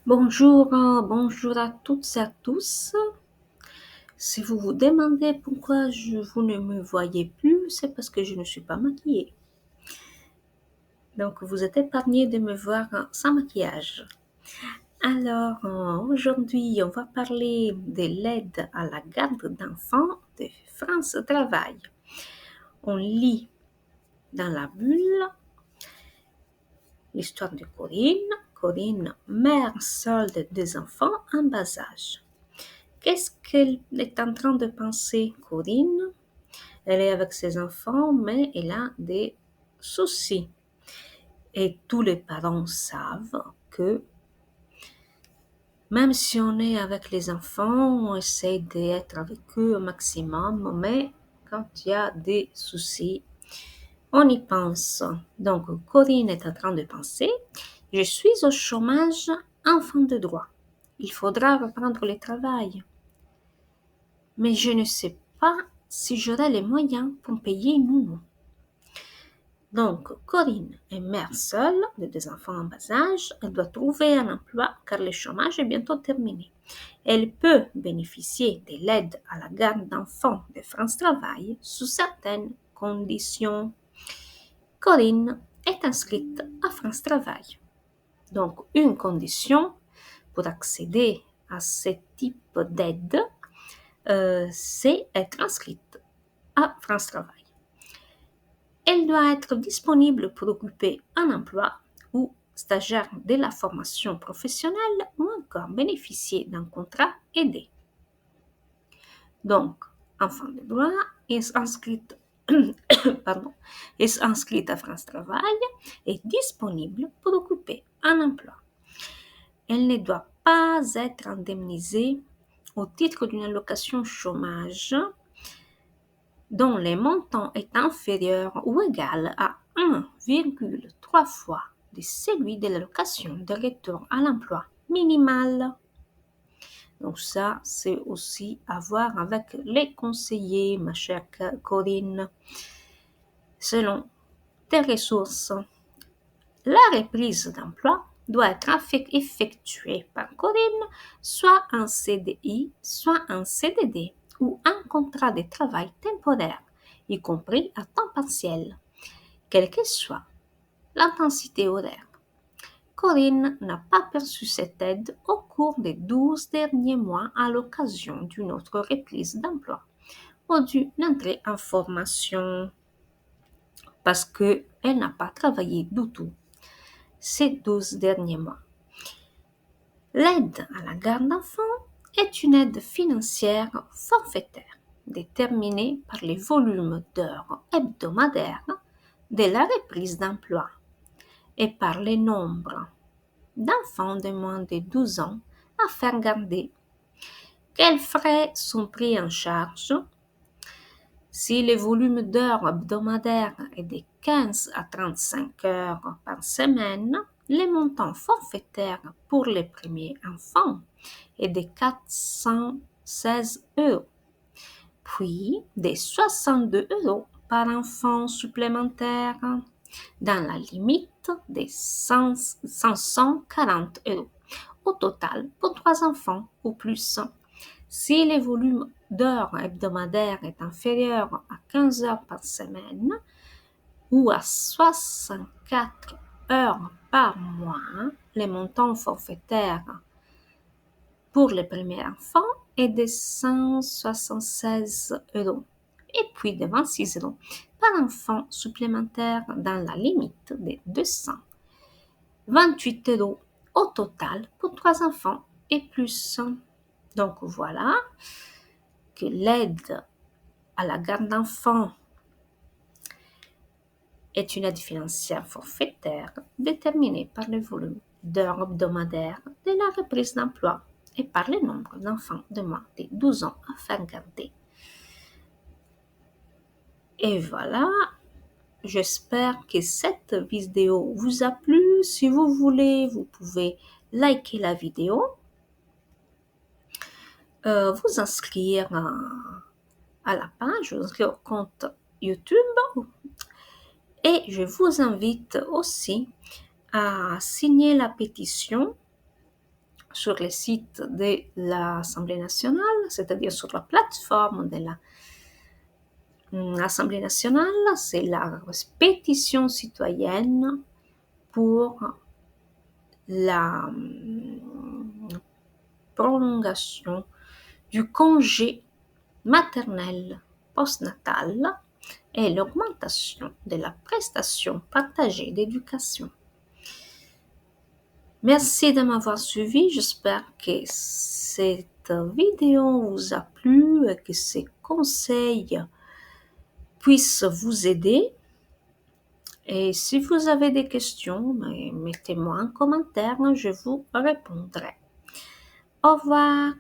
Bonjour, bonjour à toutes et à tous. Si vous vous demandez pourquoi vous ne me voyez plus, c'est parce que je ne suis pas maquillée. Donc vous êtes épargnés de me voir sans maquillage. Alors aujourd'hui, on va parler de l'aide à la garde d'enfants de France Travail. On lit dans la bulle l'histoire de Corinne. Corinne, mère seule de deux enfants en bas âge. Qu'est-ce qu'elle est en train de penser, Corinne? Elle est avec ses enfants, mais elle a des soucis. Et tous les parents savent que même si on est avec les enfants, on essaie d'être avec eux au maximum, mais quand il y a des soucis, on y pense. Donc, Corinne est en train de penser, je suis au chômage enfant de droit. Il faudra reprendre le travail. Mais je ne sais pas si j'aurai les moyens pour payer une nounou. Donc, Corinne est mère seule de deux enfants en bas âge. Elle doit trouver un emploi car le chômage est bientôt terminé. Elle peut bénéficier de l'aide à la garde d'enfants de France Travail sous certaines conditions. Corinne est inscrite à France Travail. Donc, une condition pour accéder à ce type d'aide, c'est être inscrite à France Travail. Elle doit être disponible pour occuper un emploi ou stagiaire de la formation professionnelle ou encore bénéficier d'un contrat aidé. Donc, enfant de droit est inscrite, est inscrite à France Travail et disponible pour occuper un emploi. Elle ne doit pas être indemnisée au titre d'une allocation chômage dont le montant est inférieur ou égal à 1,3 fois de celui de l'allocation de retour à l'emploi minimal. Donc ça, c'est aussi à voir avec les conseillers, ma chère Corinne, selon tes ressources. La reprise d'emploi doit être effectuée par Corinne, soit en CDI, soit en CDD ou un contrat de travail temporaire, y compris à temps partiel, quelle que soit l'intensité horaire. Corinne n'a pas perçu cette aide au cours des 12 derniers mois à l'occasion d'une autre reprise d'emploi ou d'une entrée en formation parce qu'elle n'a pas travaillé du tout ces 12 derniers mois. L'aide à la garde d'enfants est une aide financière forfaitaire déterminée par les volumes d'heures hebdomadaires de la reprise d'emploi et par le nombre d'enfants de moins de 12 ans à faire garder. Quels frais sont pris en charge? Si le volume d'heures hebdomadaires est de 15 à 35 heures par semaine, le montant forfaitaire pour les premiers enfants est de 416 euros, puis de 62 euros par enfant supplémentaire, dans la limite de 540 euros au total pour 3 enfants ou plus. Si le volume d'heures hebdomadaires est inférieur à 15 heures par semaine ou à 64 heures par mois, le montant forfaitaire pour les premiers enfants est de 176 euros et puis de 26 euros par enfant supplémentaire dans la limite de 228 euros au total pour 3 enfants et plus. Donc voilà que l'aide à la garde d'enfants est une aide financière forfaitaire déterminée par le volume d'heures hebdomadaires de la reprise d'emploi et par le nombre d'enfants de moins de 12 ans à faire garder. Et voilà, j'espère que cette vidéo vous a plu. Si vous voulez, vous pouvez liker la vidéo, vous inscrire à la page, vous inscrire au compte YouTube. Et je vous invite aussi à signer la pétition sur le site de l'Assemblée nationale, c'est-à-dire sur la plateforme de l'Assemblée nationale, c'est la pétition citoyenne pour la prolongation du congé maternel postnatal et l'augmentation de la prestation partagée d'éducation. Merci de m'avoir suivi. J'espère que cette vidéo vous a plu et que ces conseils puissent vous aider. Et si vous avez des questions, mettez-moi un commentaire, je vous répondrai. Au revoir.